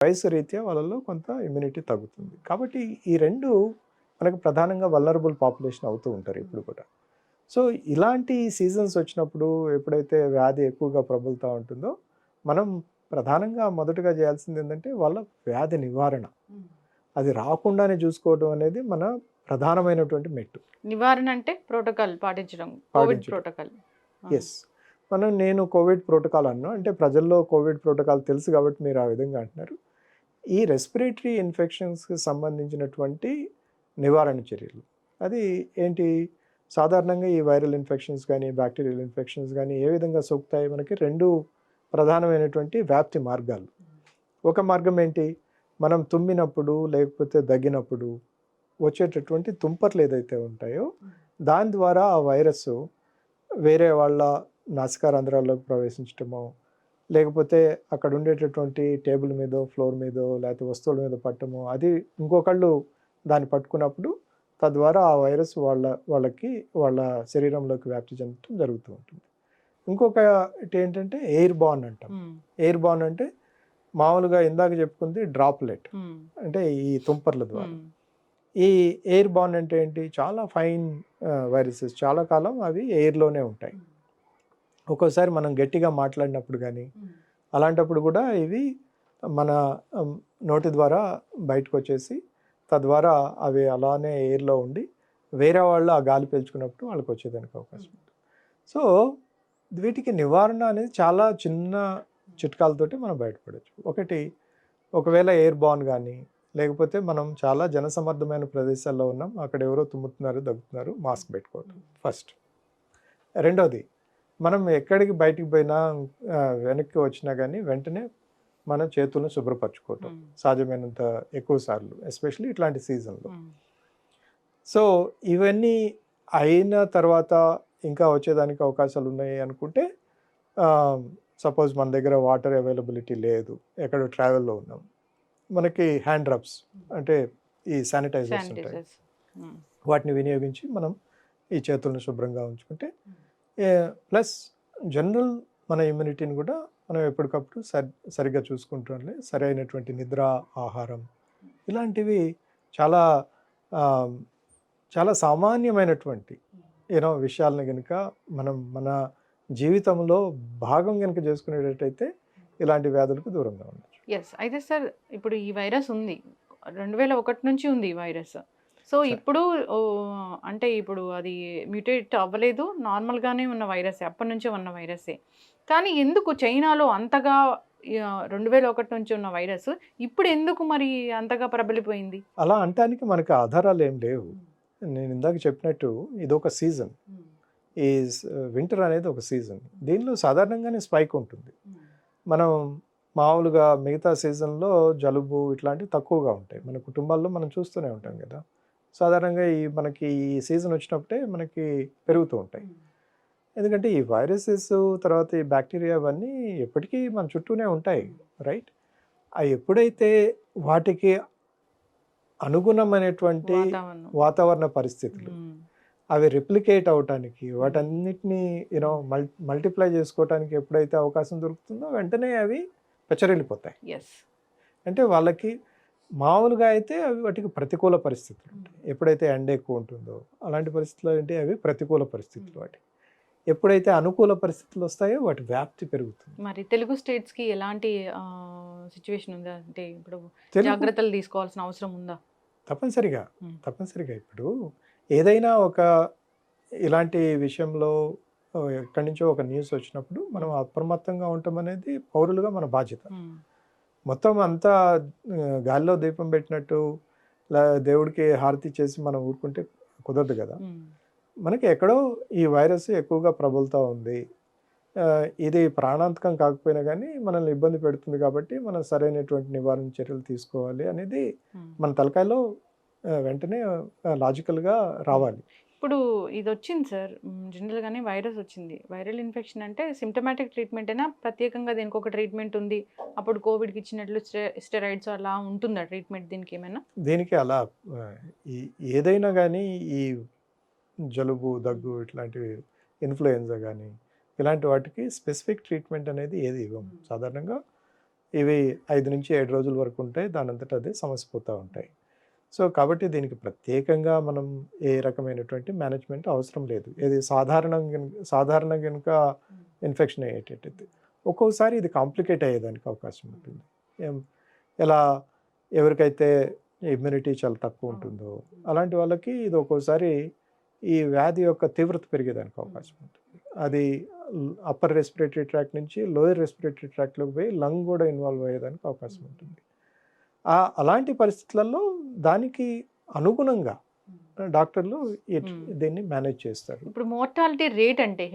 వయసు రీత్యా వాళ్ళలో కొంత ఇమ్యూనిటీ తగ్గుతుంది. కాబట్టి ఈ 2 మనకు ప్రధానంగా వల్నరబుల్ పాపులేషన్ అవుతూ ఉంటారు ఇప్పుడు కూడా. సో, ఇలాంటి సీజన్స్ వచ్చినప్పుడు ఎప్పుడైతే వ్యాధి ఎక్కువగా ప్రబలుతా ఉంటుందో, మనం ప్రధానంగా మొదటగా చేయాల్సిందేంటంటే వాళ్ళ వ్యాధి నివారణ. అది రాకుండానే చూసుకోవడం అనేది మన ప్రధానమైనటువంటి మెట్టు. నివారణ అంటే ప్రోటోకాల్ పాటించడం. కోవిడ్ పాటించడం. ప్రోటోకాల్. ఆ! యెస్. నేను కోవిడ్ ప్రోటోకాల్ అన్నాను. అంటే ప్రజల్లో కోవిడ్ ప్రోటోకాల్ తెలుసు కాబట్టి మీరు ఆ విధంగా అంటున్నారు. ఈ రెస్పిరేటరీ ఇన్ఫెక్షన్స్‌కి సంబంధించినటువంటి నివారణ చర్యలు. అది ఏంటి? సాధారణంగా ఈ వైరల్ ఇన్ఫెక్షన్స్ గానీ, బాక్టీరియల్ ఇన్ఫెక్షన్స్ గానీ ఏ విధంగా సోకుతాయి మనకి 2 ప్రధానమైనటువంటి వ్యాప్తి మార్గాలు. ఒక మార్గం ఏంటి? మనం తుమ్మినప్పుడు, లేకపోతే దగ్గినప్పుడు వచ్చేటటువంటి తుంపర్లు ఏదైతే ఉంటాయో, దాని ద్వారా ఆ వైరస్సు వేరే వాళ్ళ నాసికా రంధ్రాల్లోకి ప్రవేశించటమో, లేకపోతే అక్కడ ఉండేటటువంటి టేబుల్ మీదో, ఫ్లోర్ మీదో, లేకపోతే వస్తువుల మీద పడటమో, అది ఇంకొకళ్ళు దాన్ని పట్టుకున్నప్పుడు తద్వారా ఆ వైరస్ వాళ్ళకి వాళ్ళ శరీరంలోకి వ్యాప్తి చెందటం జరుగుతూ ఉంటుంది. ఇంకొకటి ఏంటంటే ఎయిర్ బార్న్ అంటాం. హ్మ్. ఎయిర్ బార్న్ అంటే మామూలుగా ఇందాక చెప్పుకుంది డ్రాప్‌లెట్. హ్మ్. అంటే ఈ తుంపర్ల ద్వారా. హ్మ్. ఈ ఎయిర్ బార్న్ అంటే ఏంటి? చాలా ఫైన్ వైరసెస్ చాలా కాలం అవి ఎయిర్‌లోనే ఉంటాయి. ఒక్కోసారి మనం గట్టిగా మాట్లాడినప్పుడు గానీ, అలాంటప్పుడు కూడా ఇవి మన నోటి ద్వారా బయటకొచ్చేసి, తద్వారా అవి అలానే ఎయిర్‌లో ఉండి, వేరే వాళ్ళు ఆ గాలి పీల్చుకున్నప్పుడు వాళ్ళకొచ్చేదానికి అవకాశం ఉంది. సో, వీటికి నివారణ అనేది చాలా చిన్న చిట్కాలతోటి మనం బయటపడొచ్చు. ఒకటి, ఒకవేళ ఎయిర్ బార్న్ గానీ, లేకపోతే మనం చాలా జనసమ్మర్దమైన ప్రదేశాల్లో ఉన్నాం. అక్కడ ఎవరో తుమ్ముతున్నారు, దగ్గుతున్నారు, మాస్క్ పెట్టుకోవటం ఫస్ట్. రెండోది, మనం ఎక్కడికి బయటికి పోయినా వెనక్కి వచ్చినా గానీ వెంటనే మన చేతులను శుభ్రపరచుకోవటం. సాధ్యమైనంత ఎక్కువ సార్లు. ఎస్పెషల్లీ ఇట్లాంటి సీజన్‌లో. సో, ఇవన్నీ అయిన తర్వాత ఇంకా వచ్చేదానికి అవకాశాలున్నాయి అనుకుంటే, సపోజ్ మన దగ్గర వాటర్ అవైలబిలిటీ లేదు. ఎక్కడో ట్రావెల్‌లో ఉన్నాం. మనకి హ్యాండ్ రబ్స్ అంటే ఈ శానిటైజర్స్ ఉంటాయి. శానిటైజర్స్. హ్మ్. వాటిని వినియోగించి మనం ఈ చేతులను శుభ్రంగా ఉంచుకుంటే ప్లస్ జనరల్ మన ఇమ్యూనిటీని కూడా మనం ఎప్పటికప్పుడు సరిగ్గా చూసుకుంటుండాలి. సరైనటువంటి నిద్ర, ఆహారం ఇలాంటివి చాలా ఆహ్, చాలా సామాన్యమైనటువంటి విషయాలను గనుక మనం మన జీవితంలో భాగం గనుక చేసుకునేటట్టయితే ఇలాంటి వ్యాధులకు దూరంగా ఉండొచ్చు. యెస్. అయితే సార్ ఇప్పుడు ఈ వైరస్ ఉంది. 2001 నుంచి ఉంది ఈ వైరస్. సో, సరే. ఇప్పుడు అంటే ఇప్పుడు అది మ్యూటేట్ అవ్వలేదు. నార్మల్‌గానే ఉన్న వైరసే. అప్పటినుంచే ఉన్న వైరసే. కానీ ఎందుకు చైనాలో అంతగా 2001 నుంచి ఉన్న వైరస్ ఇప్పుడు ఎందుకు మరి అంతగా ప్రబలిపోయింది? అలా అనటానికి మనకు ఆధారాలు ఏం లేవు. నేను ఇందాక చెప్పినట్టు ఇదొక సీజన్. ఈ వింటర్ అనేది ఒక సీజన్. దీనిలో సాధారణంగానే స్పైక్ ఉంటుంది. మనం మామూలుగా మిగతా సీజన్‌లో జలుబు ఇట్లాంటివి తక్కువగా ఉంటాయి. మన కుటుంబాల్లో మనం చూస్తూనే ఉంటాం గదా! సాధారణంగా మనకి ఈ సీజన్ వచ్చినప్పుడే మనకి పెరుగుతూ ఉంటాయి. ఎందుకంటే ఈ వైరసెస్ తర్వాత ఈ బ్యాక్టీరియా అవన్నీ ఎప్పటికీ మన చుట్టూనే ఉంటాయి. రైట్? అవి ఎప్పుడైతే వాటికి అనుగుణమైనటువంటి వాతావరణం. వాతావరణ పరిస్థితులు హ్మ్. అవి రిప్లికేట్ అవ్వటానికి వాటన్నిటిని మల్టిప్లై చేసుకోవటానికి ఎప్పుడైతే అవకాశం దొరుకుతుందో వెంటనే అవి పెచ్చరిల్లిపోతాయి. యెస్. అంటే వాళ్ళకి మామూలుగా అయితే అవి వాటికి ప్రతికూల పరిస్థితులు ఉంటాయి. ఎప్పుడైతే ఎండ ఎక్కువ ఉంటుందో అలాంటి పరిస్థితుల్లో ఏంటి అవి ప్రతికూల పరిస్థితులు వాటికి. ఎప్పుడైతే అనుకూల పరిస్థితులు వస్తాయో వాటి వ్యాప్తి పెరుగుతుంది. మరి తెలుగు స్టేట్స్‌కి ఎలాంటి సిట్యుయేషన్ ఉందా? అంటే ఇప్పుడు తెలుగు జాగ్రత్తలు తీసుకోవాల్సిన అవసరం ఉందా? తప్పనిసరిగా హ్మ్. తప్పనిసరిగా ఇప్పుడు ఏదైనా ఒక ఇలాంటి విషయంలో ఎక్కడి నుంచో ఒక న్యూస్ వచ్చినప్పుడు మనం అప్రమత్తంగా ఉండటం అనేది పౌరులుగా మన బాధ్యత. హ్మ్. మొత్తం అంతా గాలిలో దీపం పెట్టినట్టు దేవుడికి హారతి చేసి మనం ఊరుకుంటే కుదరదు కదా! హ్మ్. మనకి ఎక్కడో ఈ వైరస్ ఎక్కువగా ప్రబలుతా ఉంది. ఇది ప్రాణాంతకం కాకపోయినా గానీ మనల్ని ఇబ్బంది పెడుతుంది కాబట్టి మనం సరైనటువంటి నివారణ చర్యలు తీసుకోవాలి అనేది హ్మ్. మన తలకాయలో వెంటనే లాజికల్‌గా రావాలి. ఇప్పుడు ఇదొచ్చింది సార్. జనరల్‌గానే వైరస్ వచ్చింది. వైరల్ ఇన్ఫెక్షన్ అంటే సింప్టమాటిక్ ట్రీట్మెంటేనా? ప్రత్యేకంగా దీనికొక ట్రీట్మెంట్ ఉంది. అప్పుడు కోవిడ్‌కి ఇచ్చినట్లు స్టెరాయిడ్స్ అలా ఉంటుందా ట్రీట్మెంట్ దీనికేమైనా? దీనికి అలా ఆహ్, ఈ ఏదైనా గానీ ఈ జలుబు, దగ్గు ఇట్లాంటివి ఇన్‌ఫ్లుయెన్జా గానీ, ఇలాంటి వాటికి స్పెసిఫిక్ ట్రీట్మెంట్ అనేది ఏది ఇవ్వము. సాధారణంగా ఇవి 5 నుంచి 7 రోజుల వరకు ఉంటాయి, దాని అంతటా అదే సమస్య పోతూ ఉంటాయి. సో కాబట్టి దీనికి ప్రత్యేకంగా మనం ఏ రకమైనటువంటి మేనేజ్మెంట్ అవసరం లేదు. ఇది సాధారణంగా గనుక ఇన్ఫెక్షన్ అయ్యేటట్టయితే ఒక్కోసారి ఇది కాంప్లికేట్ అయ్యేదానికి అవకాశం ఉంటుంది. ఎలా ఎవరికైతే ఇమ్యూనిటీ చాలా తక్కువ ఉంటుందో అలాంటి వాళ్ళకి ఇది ఒక్కోసారి ఈ వ్యాధి యొక్క తీవ్రత పెరిగేదానికి అవకాశం ఉంటుంది. అది అప్పర్ రెస్పిరేటరీ ట్రాక్ట్ నుంచి లోయర్ రెస్పిరేటరీ ట్రాక్ట్లోకి పోయి లంగ్ కూడా ఇన్వాల్వ్ అయ్యేదానికి అవకాశం ఉంటుంది. అలాంటి పరిస్థితులలో దానికి అనుగుణంగా డాక్టర్లు దీన్ని మేనేజ్ చేస్తారు. ఇప్పుడు మోర్టాలిటీ రేట్ అంటే